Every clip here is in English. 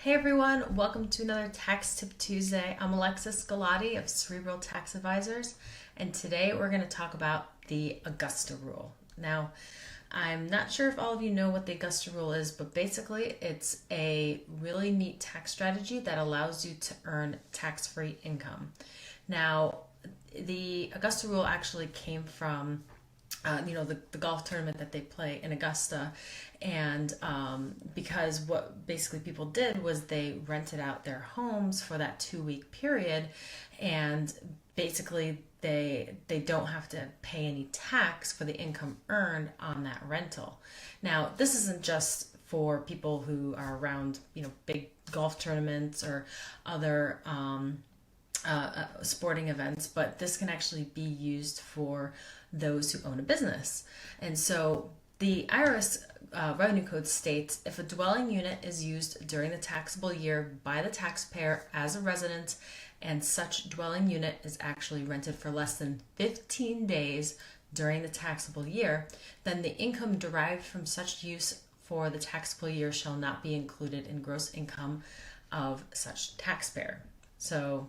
Hey everyone, welcome to another Tax Tip Tuesday. I'm Alexis Galati of Cerebral Tax Advisors, and today we're going to talk about the Augusta Rule. Now, I'm not sure if all of you know what the Augusta Rule is, but basically it's a really neat tax strategy that allows you to earn tax-free income. Now, the Augusta Rule actually came from the golf tournament that they play in Augusta. And because what basically people did was they rented out their homes for that 2 week period. And basically they don't have to pay any tax for the income earned on that rental. Now, this isn't just for people who are around, big golf tournaments or other sporting events, but this can actually be used for those who own a business. And so the IRS revenue code states if a dwelling unit is used during the taxable year by the taxpayer as a residence and such dwelling unit is actually rented for less than 15 days during the taxable year, then the income derived from such use for the taxable year shall not be included in gross income of such taxpayer. So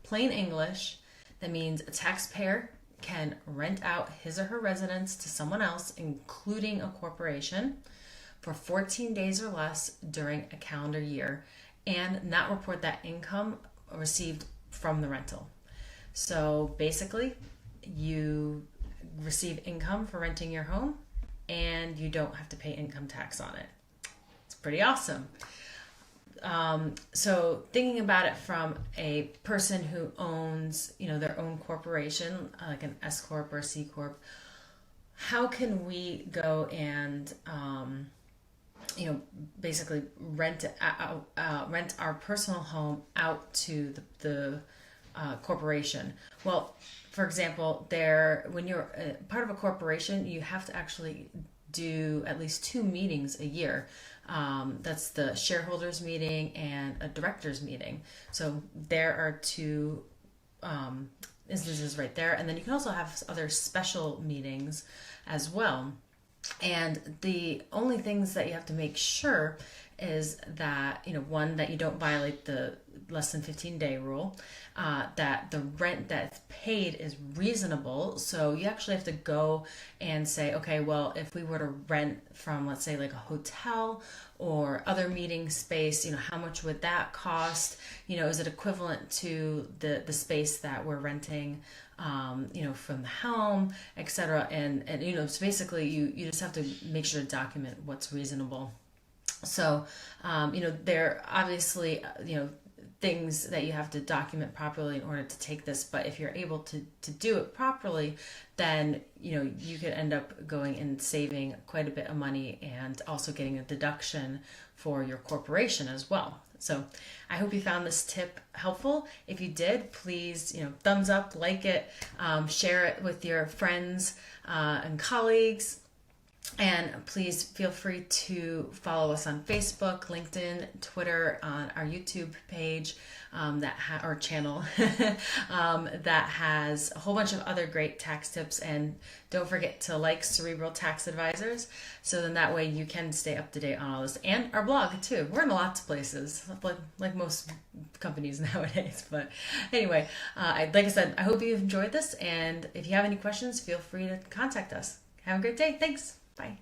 plain English, that means a taxpayer can rent out his or her residence to someone else, including a corporation, for 14 days or less during a calendar year and not report that income received from the rental. So basically, you receive income for renting your home and you don't have to pay income tax on it. It's pretty awesome. So thinking about it from a person who owns, their own corporation, like an S Corp or a C Corp, how can we go and, basically rent our personal home out to the corporation? Well, for example, when you're part of a corporation, you have to actually do at least 2 meetings a year. That's the shareholders meeting and a directors meeting. So there are 2 instances right there. And then you can also have other special meetings as well. And the only things that you have to make sure is that, one, that you don't violate the less than 15-day rule, that the rent that's paid is reasonable. So you actually have to go and say, okay, well, if we were to rent from, let's say, like a hotel or other meeting space, how much would that cost? Is it equivalent to the space that we're renting, from the home, etc. And so basically you just have to make sure to document what's reasonable. So, there are obviously, things that you have to document properly in order to take this, but if you're able to do it properly, then, you could end up going and saving quite a bit of money and also getting a deduction for your corporation as well. So I hope you found this tip helpful. If you did, please, thumbs up, like it, share it with your friends and colleagues. And please feel free to follow us on Facebook, LinkedIn, Twitter, on our YouTube page, our channel that has a whole bunch of other great tax tips. And don't forget to like Cerebral Tax Advisors, so then that way you can stay up to date on all this. And our blog too. We're in lots of places, like most companies nowadays. But anyway, like I said, I hope you've enjoyed this. And if you have any questions, feel free to contact us. Have a great day. Thanks. Bye.